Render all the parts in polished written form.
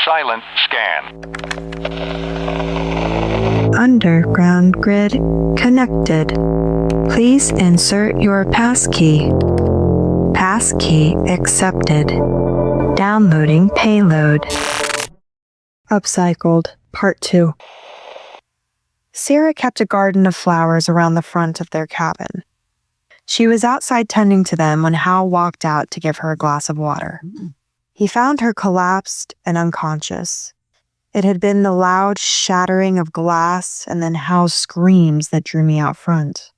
Silent scan. Underground grid connected. Please insert your passkey. Passkey accepted. Downloading payload. Upcycled, Part 2. Sarah kept a garden of flowers around the front of their cabin. She was outside tending to them when Hal walked out to give her a glass of water. He found her collapsed and unconscious. It had been the loud shattering of glass and then Hal's screams that drew me out front.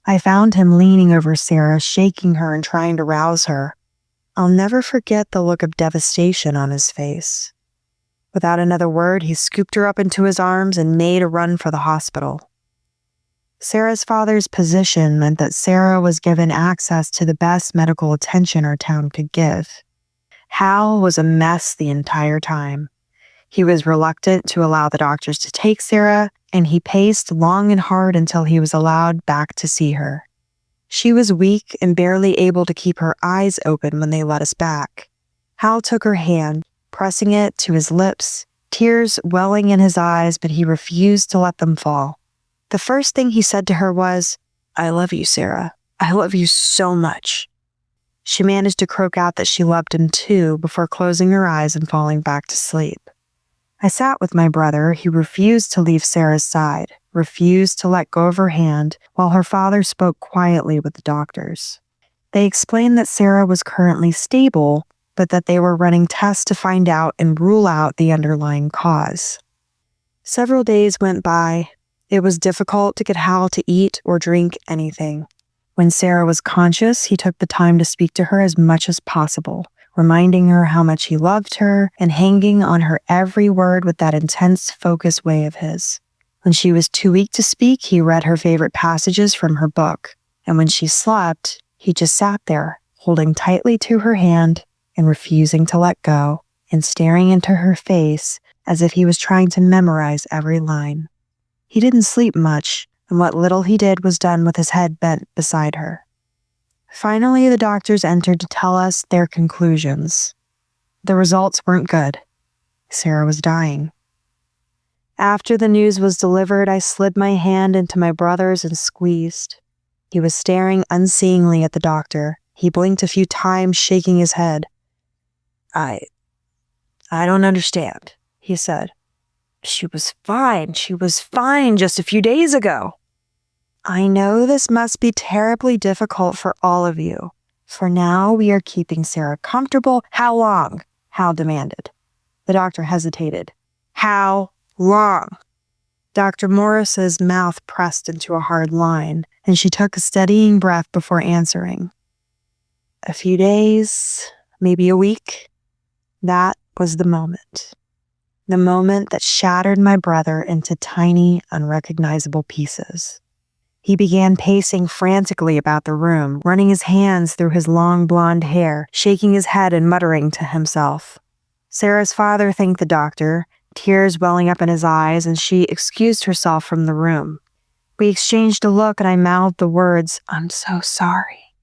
I found him leaning over Sarah, shaking her and trying to rouse her. I'll never forget the look of devastation on his face. Without another word, he scooped her up into his arms and made a run for the hospital. Sarah's father's position meant that Sarah was given access to the best medical attention our town could give. Hal was a mess the entire time. He was reluctant to allow the doctors to take Sarah, and he paced long and hard until he was allowed back to see her. She was weak and barely able to keep her eyes open when they let us back. Hal took her hand, pressing it to his lips, tears welling in his eyes, but he refused to let them fall. The first thing he said to her was, "I love you, Sarah. I love you so much." She managed to croak out that she loved him too before closing her eyes and falling back to sleep. I sat with my brother. He refused to leave Sarah's side, refused to let go of her hand, while her father spoke quietly with the doctors. They explained that Sarah was currently stable, but that they were running tests to find out and rule out the underlying cause. Several days went by. It was difficult to get Hal to eat or drink anything. When Sarah was conscious, he took the time to speak to her as much as possible, reminding her how much he loved her and hanging on her every word with that intense, focused way of his. When she was too weak to speak, he read her favorite passages from her book. And when she slept, he just sat there, holding tightly to her hand and refusing to let go, and staring into her face as if he was trying to memorize every line. He didn't sleep much, and what little he did was done with his head bent beside her. Finally, the doctors entered to tell us their conclusions. The results weren't good. Sarah was dying. After the news was delivered, I slid my hand into my brother's and squeezed. He was staring unseeingly at the doctor. He blinked a few times, shaking his head. I don't understand, he said. She was fine just a few days ago. I know this must be terribly difficult for all of you. For now, we are keeping Sarah comfortable. How long? Hal demanded. The doctor hesitated. How long? Dr. Morris's mouth pressed into a hard line, and she took a steadying breath before answering. A few days, maybe a week. That was the moment. The moment that shattered my brother into tiny, unrecognizable pieces. He began pacing frantically about the room, running his hands through his long blonde hair, shaking his head and muttering to himself. Sarah's father thanked the doctor, tears welling up in his eyes, and she excused herself from the room. We exchanged a look, and I mouthed the words, "I'm so sorry."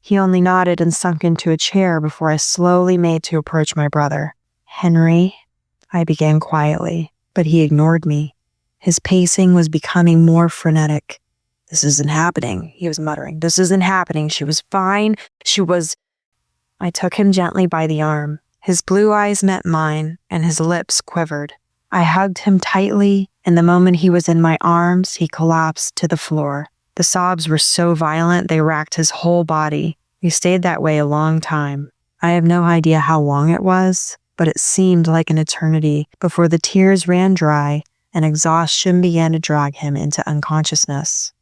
He only nodded and sunk into a chair before I slowly made to approach my brother. "Henry," I began quietly, but he ignored me. His pacing was becoming more frenetic. "This isn't happening," he was muttering. "This isn't happening. She was fine. I took him gently by the arm. His blue eyes met mine, and his lips quivered. I hugged him tightly, and the moment he was in my arms, he collapsed to the floor. The sobs were so violent they racked his whole body. We stayed that way a long time. I have no idea how long it was, but it seemed like an eternity before the tears ran dry and exhaustion began to drag him into unconsciousness.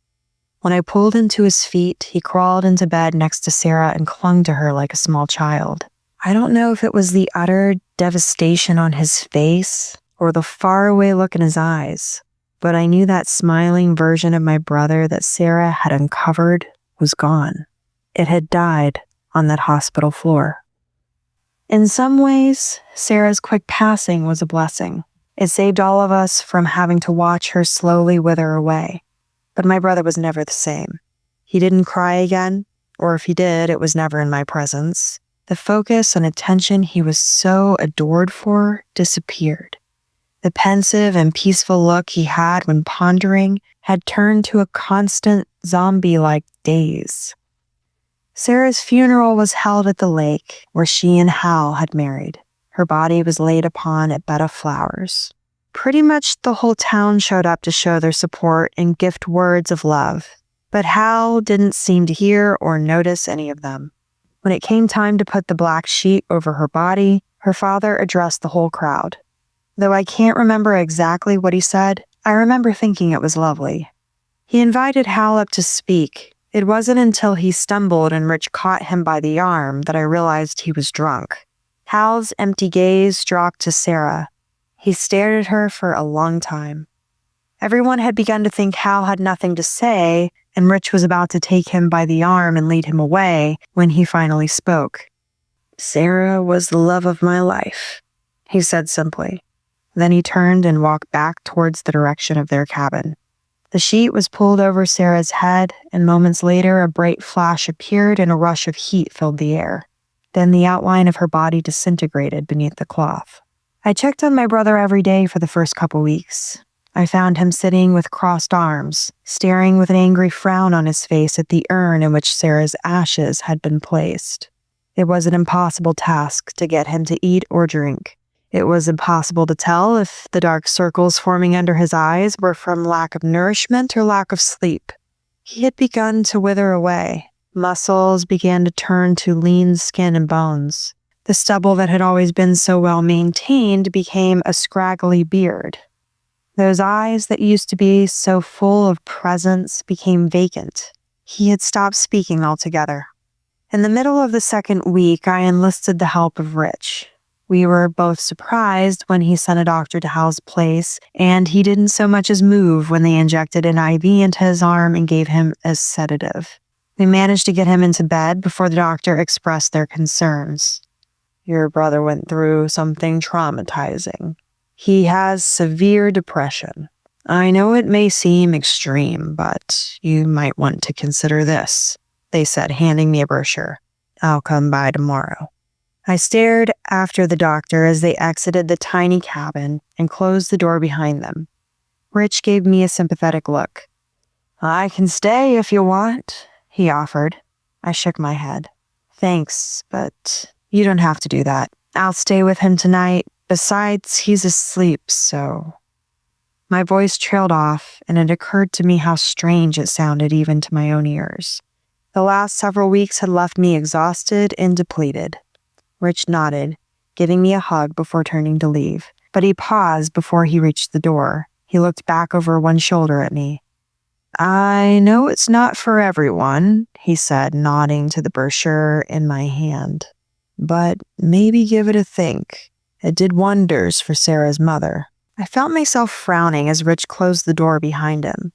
When I pulled him to his feet, he crawled into bed next to Sarah and clung to her like a small child. I don't know if it was the utter devastation on his face or the faraway look in his eyes, but I knew that smiling version of my brother that Sarah had uncovered was gone. It had died on that hospital floor. In some ways, Sarah's quick passing was a blessing. It saved all of us from having to watch her slowly wither away. But my brother was never the same. He didn't cry again, or if he did, it was never in my presence. The focus and attention he was so adored for disappeared. The pensive and peaceful look he had when pondering had turned to a constant zombie-like daze. Sarah's funeral was held at the lake where she and Hal had married. Her body was laid upon a bed of flowers. Pretty much the whole town showed up to show their support and gift words of love, but Hal didn't seem to hear or notice any of them. When it came time to put the black sheet over her body, her father addressed the whole crowd. Though I can't remember exactly what he said, I remember thinking it was lovely. He invited Hal up to speak. It wasn't until he stumbled and Rich caught him by the arm that I realized he was drunk. Hal's empty gaze dropped to Sarah. He stared at her for a long time. Everyone had begun to think Hal had nothing to say, and Rich was about to take him by the arm and lead him away when he finally spoke. "Sarah was the love of my life," he said simply. Then he turned and walked back towards the direction of their cabin. The sheet was pulled over Sarah's head, and moments later a bright flash appeared and a rush of heat filled the air. Then the outline of her body disintegrated beneath the cloth. I checked on my brother every day for the first couple weeks. I found him sitting with crossed arms, staring with an angry frown on his face at the urn in which Sarah's ashes had been placed. It was an impossible task to get him to eat or drink. It was impossible to tell if the dark circles forming under his eyes were from lack of nourishment or lack of sleep. He had begun to wither away. Muscles began to turn to lean skin and bones. The stubble that had always been so well maintained became a scraggly beard. Those eyes that used to be so full of presence became vacant. He had stopped speaking altogether. In the middle of the second week, I enlisted the help of Rich. We were both surprised when he sent a doctor to Hal's place, and he didn't so much as move when they injected an IV into his arm and gave him a sedative. We managed to get him into bed before the doctor expressed their concerns. "Your brother went through something traumatizing. He has severe depression. I know it may seem extreme, but you might want to consider this," they said, handing me a brochure. "I'll come by tomorrow." I stared after the doctor as they exited the tiny cabin and closed the door behind them. Rich gave me a sympathetic look. "I can stay if you want," he offered. I shook my head. "Thanks, but you don't have to do that. I'll stay with him tonight. Besides, he's asleep, so..." My voice trailed off, and it occurred to me how strange it sounded even to my own ears. The last several weeks had left me exhausted and depleted. Rich nodded, giving me a hug before turning to leave, but he paused before he reached the door. He looked back over one shoulder at me. "I know it's not for everyone," he said, nodding to the brochure in my hand, "but maybe give it a think. It did wonders for Sarah's mother." I felt myself frowning as Rich closed the door behind him.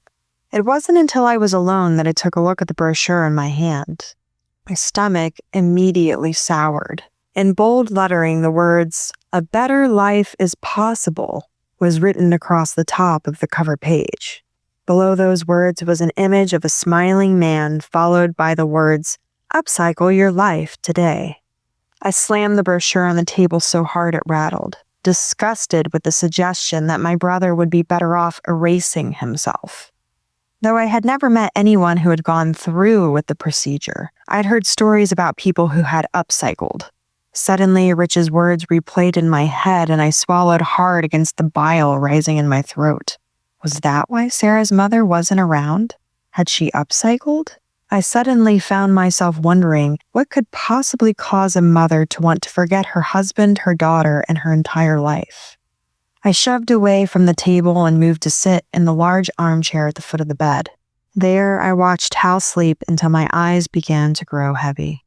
It wasn't until I was alone that I took a look at the brochure in my hand. My stomach immediately soured. In bold lettering, the words, "A better life is possible," was written across the top of the cover page. Below those words was an image of a smiling man, followed by the words, "Upcycle your life today." I slammed the brochure on the table so hard it rattled, disgusted with the suggestion that my brother would be better off erasing himself. Though I had never met anyone who had gone through with the procedure, I'd heard stories about people who had upcycled. Suddenly, Rich's words replayed in my head, and I swallowed hard against the bile rising in my throat. Was that why Sarah's mother wasn't around? Had she upcycled? I suddenly found myself wondering what could possibly cause a mother to want to forget her husband, her daughter, and her entire life. I shoved away from the table and moved to sit in the large armchair at the foot of the bed. There, I watched Hal sleep until my eyes began to grow heavy.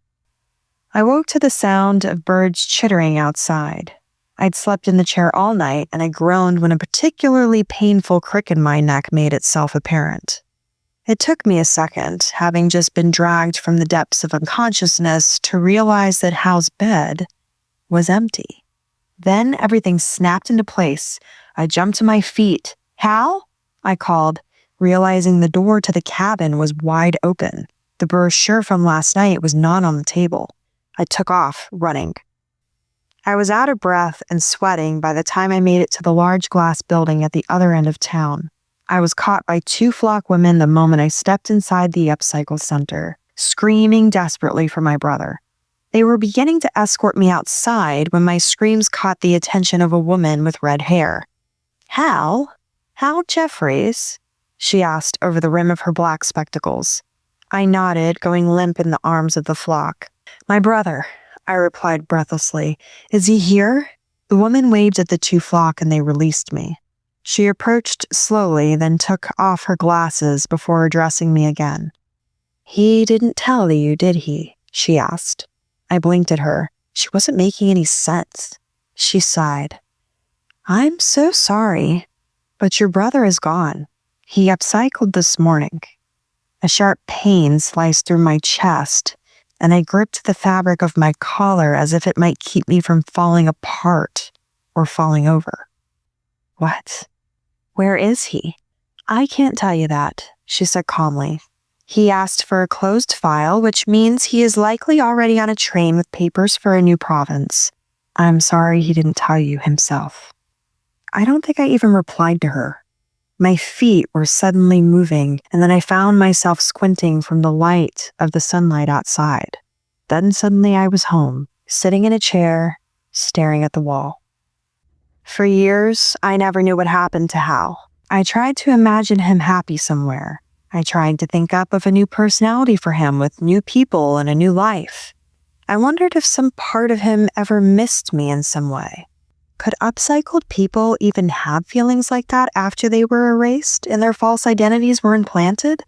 I woke to the sound of birds chittering outside. I'd slept in the chair all night, and I groaned when a particularly painful crick in my neck made itself apparent. It took me a second, having just been dragged from the depths of unconsciousness, to realize that Hal's bed was empty. Then everything snapped into place. I jumped to my feet. "Hal?" I called, realizing the door to the cabin was wide open. The brochure from last night was not on the table. I took off, running. I was out of breath and sweating by the time I made it to the large glass building at the other end of town. I was caught by 2 flock women the moment I stepped inside the Upcycled center, screaming desperately for my brother. They were beginning to escort me outside when my screams caught the attention of a woman with red hair. Hal Jeffries? She asked over the rim of her black spectacles. I nodded, going limp in the arms of the flock. My brother, I replied breathlessly. Is he here? The woman waved at the 2 flock and they released me. She approached slowly, then took off her glasses before addressing me again. He didn't tell you, did he? She asked. I blinked at her. She wasn't making any sense. She sighed. I'm so sorry, but your brother is gone. He upcycled this morning. A sharp pain sliced through my chest, and I gripped the fabric of my collar as if it might keep me from falling apart or falling over. What? Where is he? I can't tell you that, she said calmly. He asked for a closed file, which means he is likely already on a train with papers for a new province. I'm sorry he didn't tell you himself. I don't think I even replied to her. My feet were suddenly moving, and then I found myself squinting from the light of the sunlight outside. Then suddenly I was home, sitting in a chair, staring at the wall. For years, I never knew what happened to Hal. I tried to imagine him happy somewhere. I tried to think up of a new personality for him with new people and a new life. I wondered if some part of him ever missed me in some way. Could upcycled people even have feelings like that after they were erased and their false identities were implanted?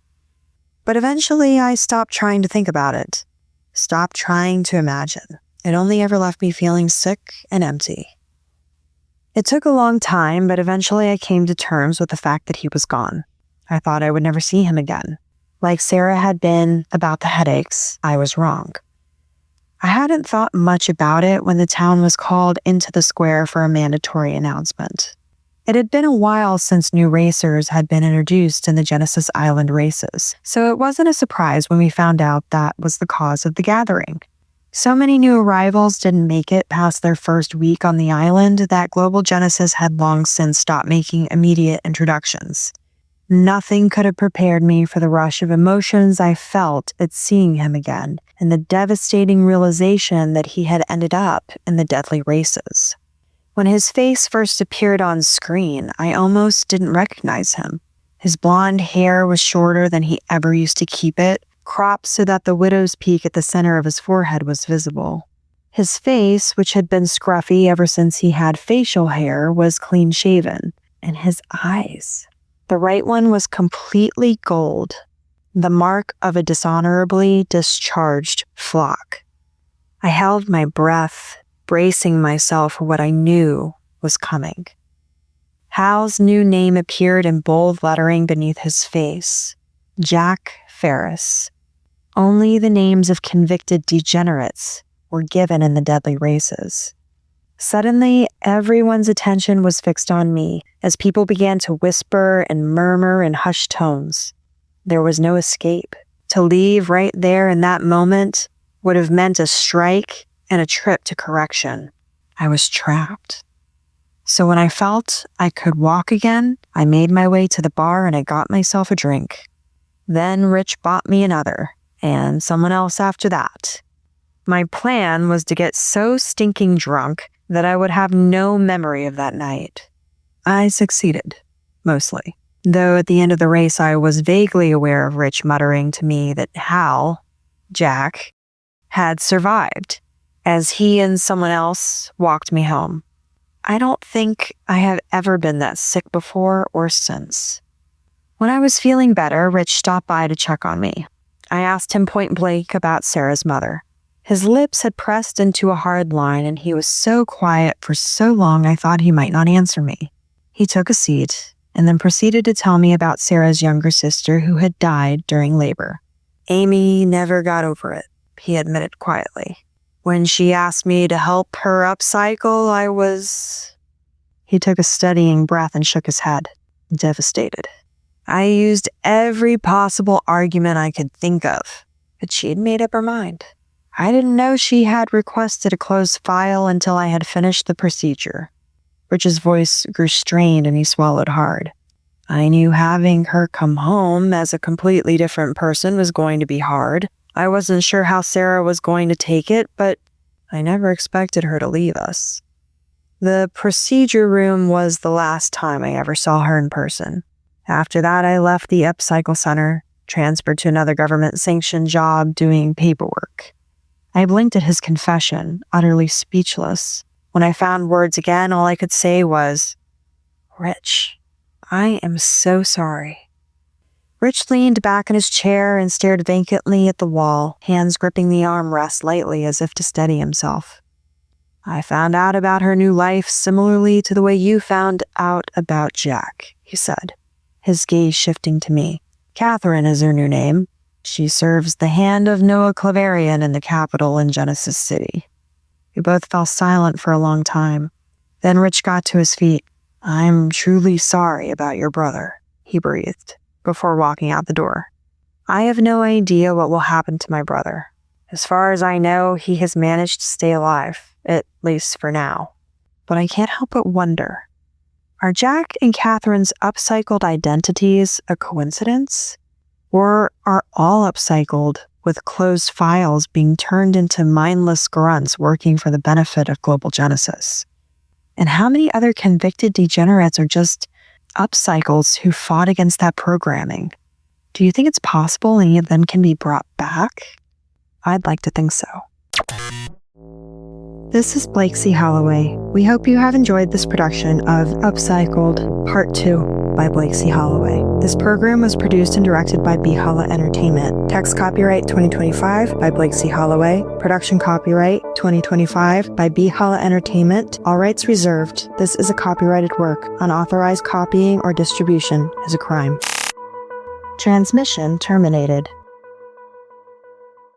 But eventually I stopped trying to think about it. Stopped trying to imagine. It only ever left me feeling sick and empty. It took a long time, but eventually I came to terms with the fact that he was gone. I thought I would never see him again. Like Sarah had been about the headaches, I was wrong. I hadn't thought much about it when the town was called into the square for a mandatory announcement. It had been a while since new racers had been introduced in the Genesis Island races, so it wasn't a surprise when we found out that was the cause of the gathering. So many new arrivals didn't make it past their first week on the island that Global Genesis had long since stopped making immediate introductions. Nothing could have prepared me for the rush of emotions I felt at seeing him again, and the devastating realization that he had ended up in the deadly races. When his face first appeared on screen, I almost didn't recognize him. His blonde hair was shorter than he ever used to keep it, cropped so that the widow's peak at the center of his forehead was visible. His face, which had been scruffy ever since he had facial hair, was clean-shaven, and his eyes. The right one was completely gold, the mark of a dishonorably discharged flock. I held my breath, bracing myself for what I knew was coming. Hal's new name appeared in bold lettering beneath his face. Jack Ferris. Only the names of convicted degenerates were given in the deadly races. Suddenly, everyone's attention was fixed on me as people began to whisper and murmur in hushed tones. There was no escape. To leave right there in that moment would have meant a strike and a trip to correction. I was trapped. So when I felt I could walk again, I made my way to the bar and I got myself a drink. Then Rich bought me another, and someone else after that. My plan was to get so stinking drunk that I would have no memory of that night. I succeeded, mostly. Though at the end of the race I was vaguely aware of Rich muttering to me that Hal, Jack, had survived, as he and someone else walked me home. I don't think I have ever been that sick before or since. When I was feeling better, Rich stopped by to check on me. I asked him point blank about Sarah's mother. His lips had pressed into a hard line, and he was so quiet for so long I thought he might not answer me. He took a seat, and then proceeded to tell me about Sarah's younger sister who had died during labor. Amy never got over it, he admitted quietly. When she asked me to help her upcycle, I was... He took a steadying breath and shook his head, devastated. I used every possible argument I could think of, but she had made up her mind. I didn't know she had requested a closed file until I had finished the procedure. Rich's voice grew strained and he swallowed hard. I knew having her come home as a completely different person was going to be hard. I wasn't sure how Sarah was going to take it, but I never expected her to leave us. The procedure room was the last time I ever saw her in person. After that, I left the Upcycle Center, transferred to another government-sanctioned job doing paperwork. I blinked at his confession, utterly speechless. When I found words again, all I could say was, "Rich, I am so sorry." Rich leaned back in his chair and stared vacantly at the wall, hands gripping the armrest lightly as if to steady himself. "I found out about her new life similarly to the way you found out about Jack," he said, his gaze shifting to me. "Catherine is her new name. She serves the hand of Noah Claverian in the Capitol in Genesis City." We both fell silent for a long time. Then Rich got to his feet. "I'm truly sorry about your brother," he breathed, before walking out the door. "I have no idea what will happen to my brother. As far as I know, he has managed to stay alive, at least for now. But I can't help but wonder, are Jack and Catherine's upcycled identities a coincidence? Or are all upcycled, with closed files being turned into mindless grunts working for the benefit of global Genesis? And how many other convicted degenerates are just upcycles who fought against that programming? Do you think it's possible any of them can be brought back? I'd like to think so. This is Blake C. Holloway. We hope you have enjoyed this production of Upcycled Part 2 by Blake C. Holloway. This program was produced and directed by B. Holla Entertainment. Text copyright 2025 by Blake C. Holloway. Production copyright 2025 by B. Holla Entertainment. All rights reserved. This is a copyrighted work. Unauthorized copying or distribution is a crime. Transmission terminated.